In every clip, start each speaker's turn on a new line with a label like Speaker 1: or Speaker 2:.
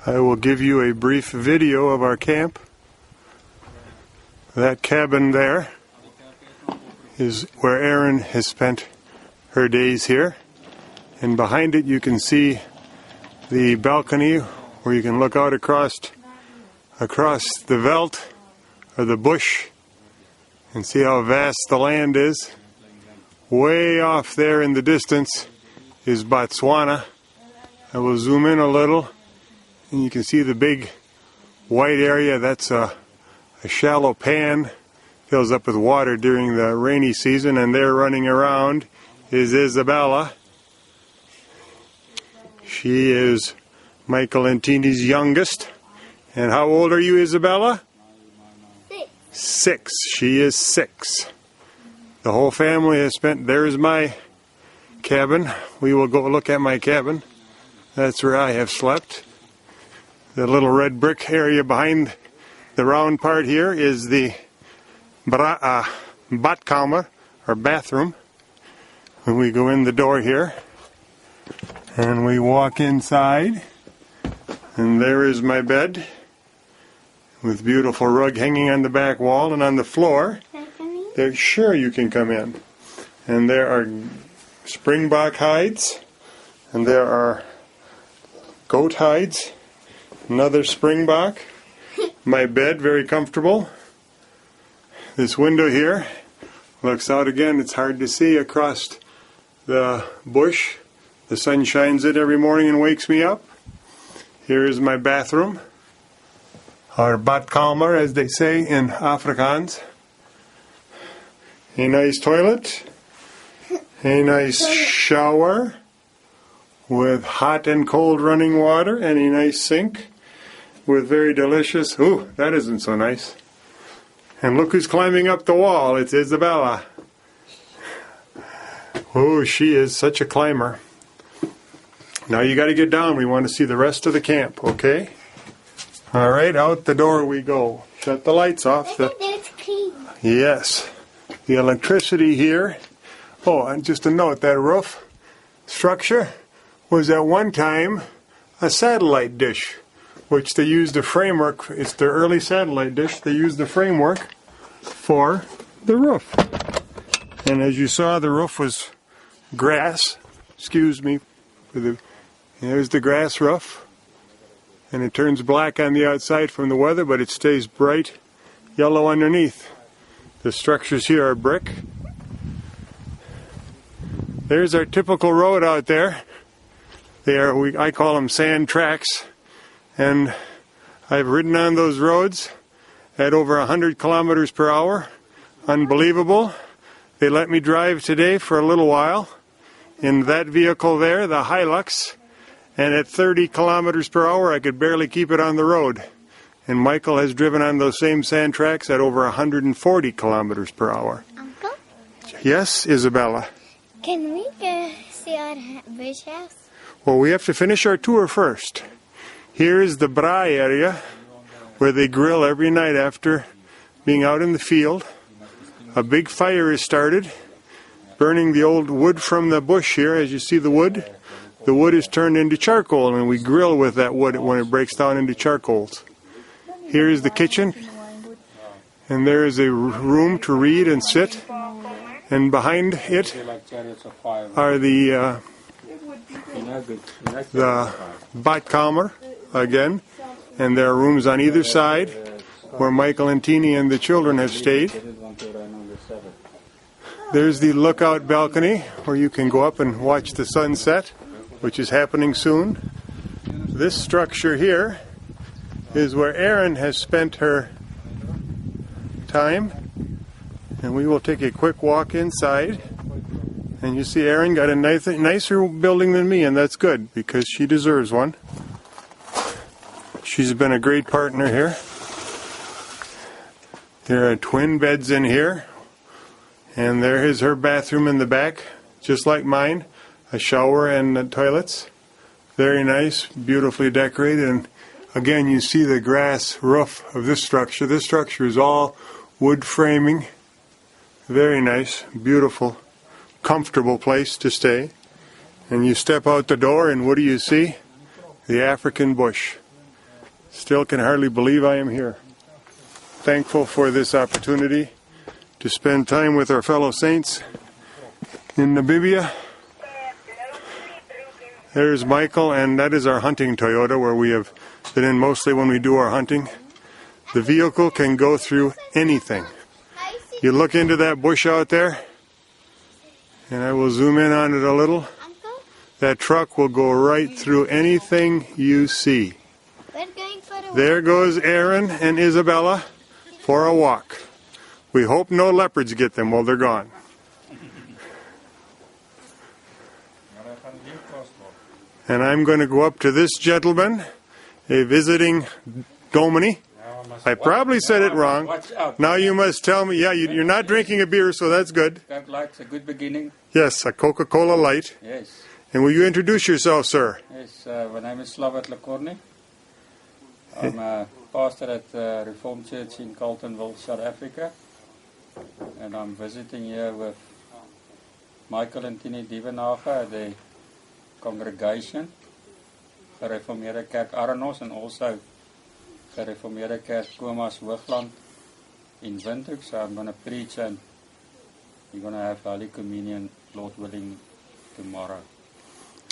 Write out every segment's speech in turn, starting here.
Speaker 1: I will give you a brief video of our camp. That cabin there is where Erin has spent her days here. And behind it you can see the balcony where you can look out across the veld or the bush and see how vast the land is. Way off there in the distance is Botswana. I will zoom in a little and you can see the big white area. That's a shallow pan, fills up with water during the rainy season, and there running around is Isabella. She is Michael and Tini's youngest. And how old are you, Isabella?
Speaker 2: 6.
Speaker 1: 6. She is 6. The whole family has spent, there's my cabin. We will go look at my cabin. That's where I have slept. The little red brick area behind the round part here is the badkamer, or bathroom. When we go in the door here, and we walk inside, and there is my bed with beautiful rug hanging on the back wall, and on the floor, there, sure you can come in. And there are springbok hides, and there are goat hides, another springbok. My bed, very comfortable. This window here looks out again, it's hard to see, across the bush. The sun shines it every morning and wakes me up. Here is my bathroom, or badkamer as they say in Afrikaans. A nice toilet, a nice shower with hot and cold running water, and a nice sink with very delicious, ooh, that isn't so nice. And look who's climbing up the wall, it's Isabella. Oh, she is such a climber. Now you got to get down, we want to see the rest of the camp, okay? Alright, out the door we go. Shut the lights off.
Speaker 2: It's clean.
Speaker 1: Yes. The electricity here. Oh, and just a note, that roof structure was at one time a satellite dish, which they used the framework. It's their early satellite dish. They used the framework for the roof. And as you saw, the roof was grass. Excuse me. There's the grass roof. And it turns black on the outside from the weather, but it stays bright yellow underneath. The structures here are brick. There's our typical road out there. I call them sand tracks. And I've ridden on those roads at over 100 kilometers per hour. Unbelievable. They let me drive today for a little while in that vehicle there, the Hilux, and at 30 kilometers per hour I could barely keep it on the road. And Michael has driven on those same sand tracks at over 140 kilometers per hour.
Speaker 2: Uncle?
Speaker 1: Yes, Isabella?
Speaker 2: Can we go see our bush house?
Speaker 1: Well, we have to finish our tour first. Here is the braai area where they grill every night after being out in the field. A big fire is started, burning the old wood from the bush here. As you see the wood is turned into charcoal, and we grill with that wood when it breaks down into charcoals. Here is the kitchen, and there is a room to read and sit, and behind it are the badkamer again, and there are rooms on either side where Michael and Tini and the children have stayed. There's the lookout balcony where you can go up and watch the sunset, which is happening soon. This structure here is where Erin has spent her time, and we will take a quick walk inside. And you see Erin got a nicer building than me, and that's good because she deserves one. She's been a great partner here. There are twin beds in here, and there is her bathroom in the back, just like mine, a shower and toilets. Very nice, beautifully decorated, and again you see the grass roof of this structure. This structure is all wood framing. Very nice, beautiful, comfortable place to stay. And you step out the door and what do you see? The African bush. Still can hardly believe I am here. Thankful for this opportunity to spend time with our fellow saints in Namibia. There's Michael, and that is our hunting Toyota, where we have been in mostly when we do our hunting. The vehicle can go through anything. You look into that bush out there, and I will zoom in on it a little. That truck will go right through anything you see. There goes Aaron and Isabella for a walk. We hope no leopards get them while they're gone. And I'm going to go up to this gentleman, a visiting dominie. I probably said it wrong. Now you must tell me, yeah, you're not drinking a beer, so that's good.
Speaker 3: Coke Light's a good beginning.
Speaker 1: Yes, a Coca-Cola Light.
Speaker 3: Yes.
Speaker 1: And will you introduce yourself, sir?
Speaker 3: Yes, my name is Rev LeCornu. I'm a pastor at the Reformed Church in Carletonville, South Africa. And I'm visiting here with Michael and Tini Dievenhagen, the congregation, Gereformeerde Kerk Arnos, and also Gereformeerde Kerk Komas Hoogland in Windhoek. So I'm going to preach, and we're going to have Holy Communion, Lord willing, tomorrow.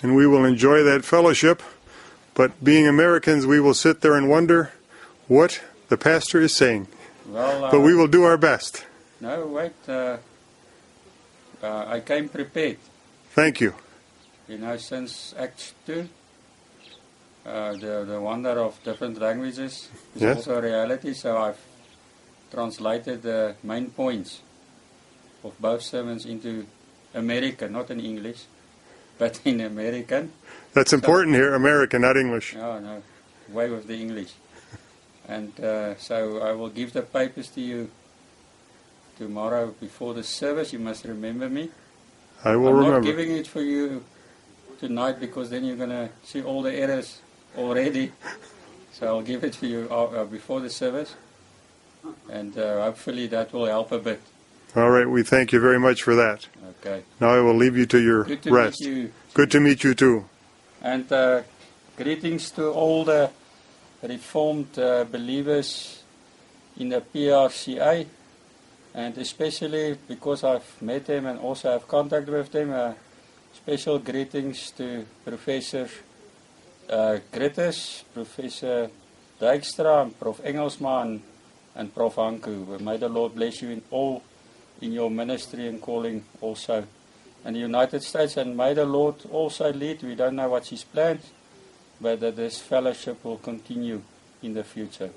Speaker 1: And we will enjoy that fellowship, but being Americans, we will sit there and wonder what the pastor is saying.
Speaker 3: Well,
Speaker 1: but we will do our best.
Speaker 3: No, wait. I came prepared.
Speaker 1: Thank you.
Speaker 3: You know, since Acts 2, the wonder of different languages is also a reality, so I've translated the main points of both sermons into American, not in English, but in American.
Speaker 1: That's important here, American, not English.
Speaker 3: No, way with the English. And so I will give the papers to you tomorrow before the service. You must remember me.
Speaker 1: I will remember.
Speaker 3: I'm not giving it for you tonight because then you're going to see all the errors already. So I'll give it to you before the service. And hopefully that will help a bit.
Speaker 1: All right, we thank you very much for that.
Speaker 3: Okay.
Speaker 1: Now I will leave you to your rest.
Speaker 3: Meet you.
Speaker 1: Good to meet you too.
Speaker 3: And greetings to all the Reformed believers in the PRCA, and especially because I've met them and also have contact with them, special greetings to Professor Gritters, Professor Dijkstra, Prof. Engelsma, and Prof. Hanku. May the Lord bless you in your ministry and calling also in the United States, and may the Lord also lead. We don't know what's His plans, but that this fellowship will continue in the future.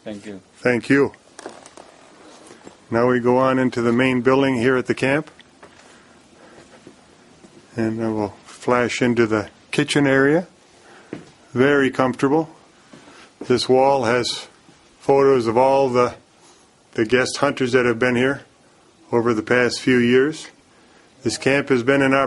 Speaker 3: Thank you.
Speaker 1: Thank you. Now we go on into the main building here at the camp, and I will flash into the kitchen area. Very comfortable. This wall has photos of all the guest hunters that have been here over the past few years. This camp has been an opportunity